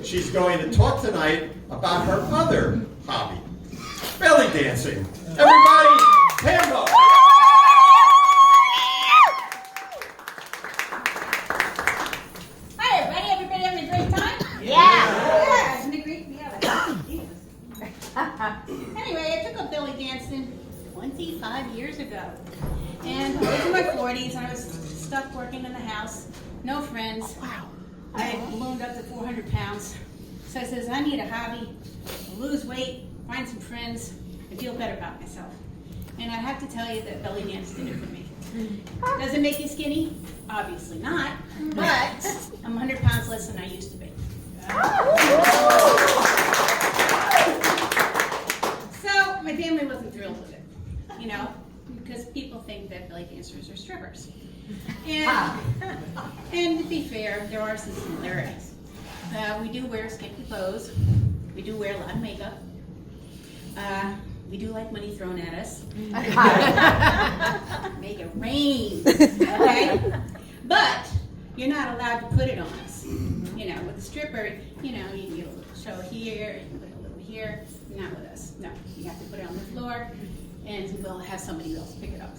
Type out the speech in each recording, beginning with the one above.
She's going to talk tonight about her other hobby, belly dancing. Everybody, Pambo! Hi everybody, having a great time? Yeah. Isn't it great? Anyway, I took up belly dancing 25 years ago. And I was in my 40s and I was stuck working in the house, no friends. Wow. I had ballooned up to 400 pounds. So I says, I need a hobby, lose weight, find some friends, and feel better about myself. And I have to tell you that belly dance did it for me. Does it make you skinny? Obviously not, but I'm 100 pounds less than I used to be. So my family wasn't thrilled with it, you know, because people think that belly dancers are strippers. And to be fair, there are some similarities. We do wear skimpy clothes. We do wear a lot of makeup. We do like money thrown at us. Make it rain, okay? But you're not allowed to put it on us. You know, with a stripper, you know, you show here, and you put a little here. Not with us. No, you have to put it on the floor, and we'll have somebody else pick it up.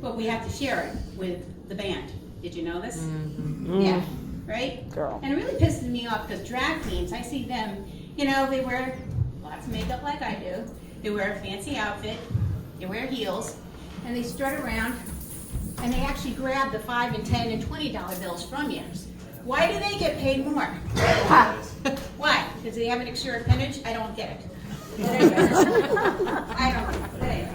But we have to share it with the band. Did you know this? Mm-hmm. Yeah, right? Girl. And it really pisses me off because drag queens, I see them, you know, they wear lots of makeup like I do. They wear a fancy outfit. They wear heels. And they strut around. And they actually grab the $5 and $10 and $20 bills from you. Why do they get paid more? Why? Because they have an extra appendage? I don't get it. I don't get it.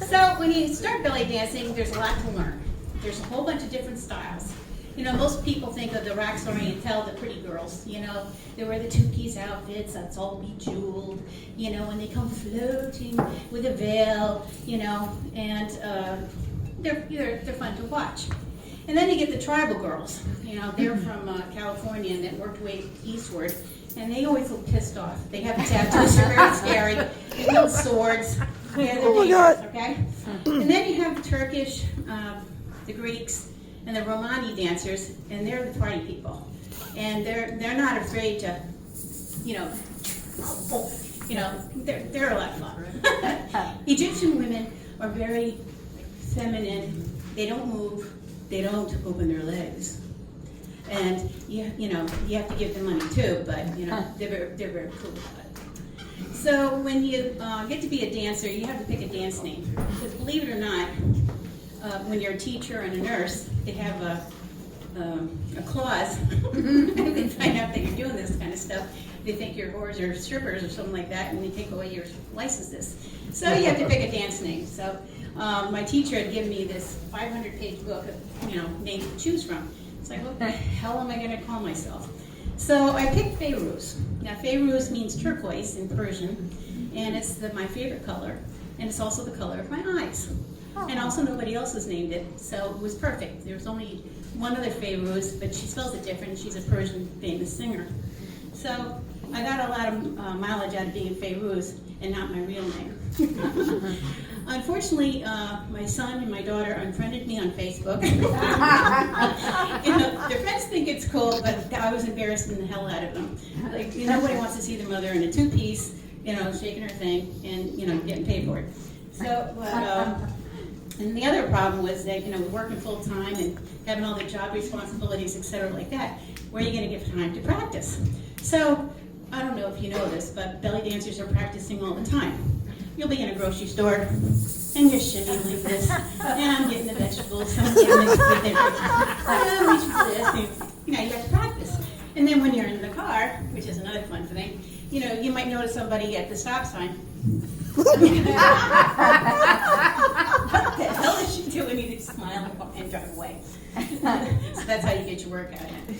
So when you start belly dancing, there's a lot to learn. There's a whole bunch of different styles. You know, most people think of the Rax Oriental, the pretty girls, you know, they wear the two-piece outfits, that's all bejeweled, you know, and they come floating with a veil, you know, and they're fun to watch. And then you get the tribal girls, you know, they're from California and that worked way eastward, and they always look pissed off. They have tattoos, they're very scary, they hold swords, they're the dangerous, okay? And then you have the Turkish, the Greeks, and the Romani dancers, and they're the party people. And they're not afraid to, you know, they're a lot of fun. Egyptian women are very feminine. They don't move. They don't open their legs. And you know, you have to give them money too, but you know, they're very cool about it. So when you get to be a dancer, you have to pick a dance name. Because believe it or not, when you're a teacher and a nurse, they have a clause. If they find out that you're doing this kind of stuff, they think you're whores or strippers or something like that, and they take away your licenses. So you have to pick a dance name. So my teacher had given me this 500-page book of, you know, names to choose from. It's like, what the hell am I going to call myself? So I picked Fairuz. Now Fairuz means turquoise in Persian, and it's my favorite color, and it's also the color of my eyes. And also nobody else has named it, so it was perfect. There was only one other Fairuz, but she spells it different. She's a Persian famous singer. So I got a lot of mileage out of being Fairuz and not my real name. Unfortunately, my son and my daughter unfriended me on Facebook. You know, their friends think it's cool, but I was embarrassing the hell out of them. Like, nobody wants to see their mother in a two-piece, you know, shaking her thing and, you know, getting paid for it. So, and the other problem was that, you know, working full time and having all the job responsibilities, et cetera, like that, where are you going to get time to practice? So, I don't know if you know this, but belly dancers are practicing all the time. You'll be in a grocery store, and you're shimmying like this, and I'm getting the vegetables, and I'm getting mixed with it, and I'm reaching for this, and, you know, you have to practice. And then when you're in the car, which is another fun thing, you know, you might notice somebody at the stop sign. What the hell is she doing? You just smile and drive away. So that's how you get your workout in.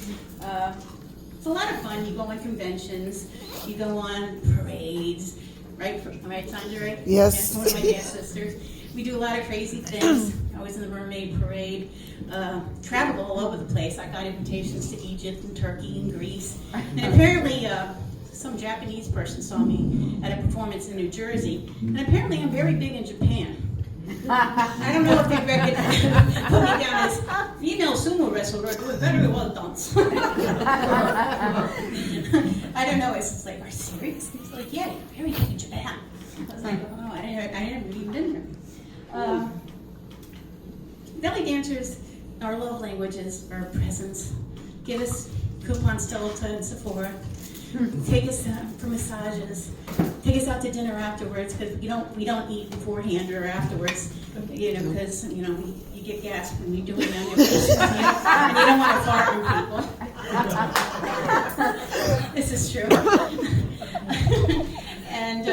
It's a lot of fun. You go on conventions, you go on parades, right, Sandra? Yes. One of my dance sisters. We do a lot of crazy things. I was in the Mermaid Parade. Traveled all over the place. I got invitations to Egypt and Turkey and Greece. And apparently, some Japanese person saw me at a performance in New Jersey. And apparently I'm very big in Japan. I don't know if they put me down as female sumo wrestler or doing very well dance. I don't know. It's just like, are you serious? It's like, yeah, you're very good in Japan. I was like, oh, I never even been there. Belly dancers, our love languages are presents. Give us coupons to Ulta and Sephora. Take us for massages. Take us out to dinner afterwards, because we don't eat beforehand or afterwards. Because you get gas when you're doing that, and you don't want to fart on people. This is true. And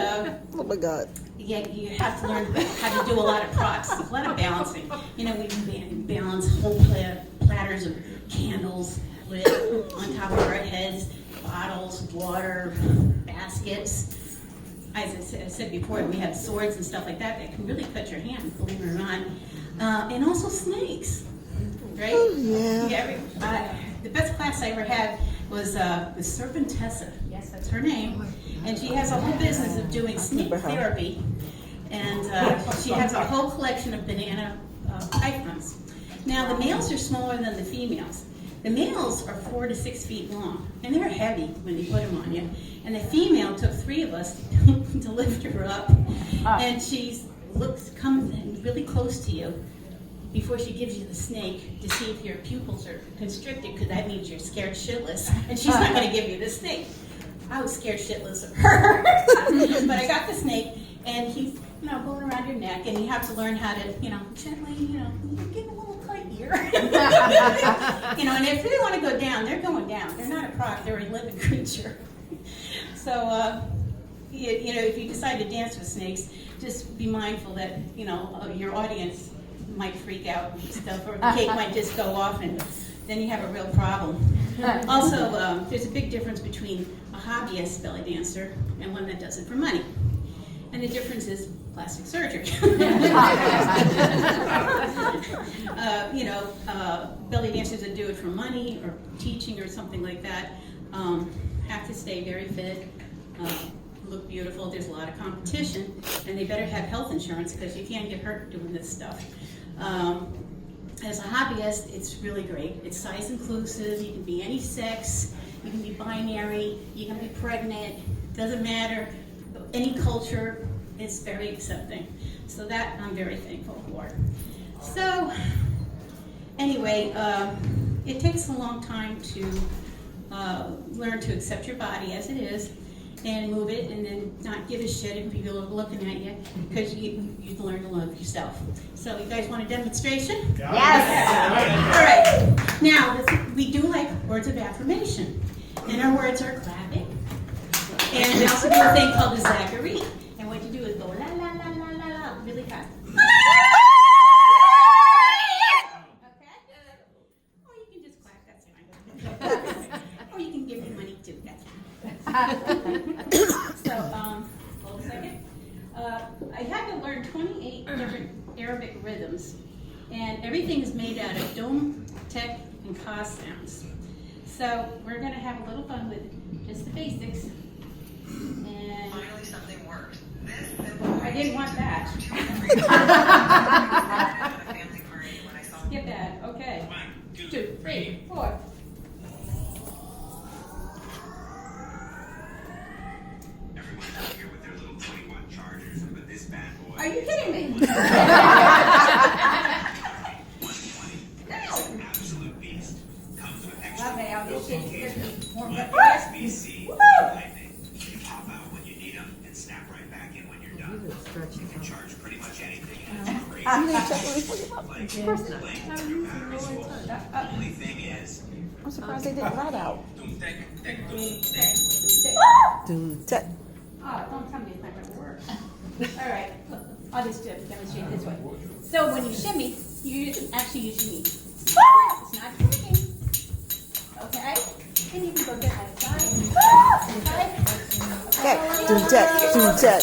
Oh my God. yeah, you have to learn how to do a lot of props, a lot of balancing. We balance whole platters of candles lit on top of our heads, bottles, water, baskets. As I said before, we have swords and stuff like that can really cut your hand, believe it or not. And also snakes, right? Yeah. The best class I ever had was Serpentessa. Yes, that's her name. And she has a whole business of doing snake therapy. And she has a whole collection of banana pythons. Now, the males are smaller than the females. The males are 4 to 6 feet long, and they're heavy when you put them on you. And the female took 3 of us to lift her up, and she comes really close to you before she gives you the snake to see if your pupils are constricted, because that means you're scared shitless, and she's not going to give you the snake. I was scared shitless of her, but I got the snake, and he's going around your neck, and you have to learn how to gently you're getting a little tight here. And if they want to go down, they're going down. They're not a product, they're a living creature. So, if you decide to dance with snakes, just be mindful that, your audience might freak out and stuff, or the cake might just go off, and then you have a real problem. Also, there's a big difference between a hobbyist belly dancer and one that does it for money. And the difference is plastic surgery. Belly dancers that do it for money or teaching or something like that have to stay very fit, look beautiful. There's a lot of competition, and they better have health insurance, because you can't get hurt doing this stuff. As a hobbyist, it's really great. It's size inclusive. You can be any sex. You can be binary. You can be pregnant. Doesn't matter. Any culture, it's very accepting. So that I'm very thankful for. So anyway, it takes a long time to learn to accept your body as it is and move it, and then not give a shit if people are looking at you, because you've learned to love yourself. So you guys want a demonstration? Yes. All right. Now, we do like words of affirmation, and our words are clapping. And we also do a thing called the Zachary. And what you do is go la la la la la la really fast. Okay? Or you can just clap, that's fine. Or you can give me money too, that's fine. So, hold a second. I had to learn 28 different Arabic rhythms. And everything is made out of dom, tek, and ka sounds. So we're going to have a little fun with just the basics. And Finally, something worked. I didn't want that. Family party when I saw Skip that. Okay. 1, 2, 3, 4. Everyone's out here with their little 20-watt chargers, but this bad boy. Are you kidding me? 120. It's an absolute beast. Comes with extra Okay, I'll just shake it. USB-C lightning. You can pop out when you need them and snap right back in when you're done. You can charge pretty much anything, and it's great. Like playing through batteries full. The only thing is, I'm surprised they didn't write out. Dude, Oh, don't tell me it's not going to work. All right, look, I'll just demonstrate this way. So when you shimmy, you actually use your knees. It's not clicking. Okay? And you can go get outside. Okay? do that.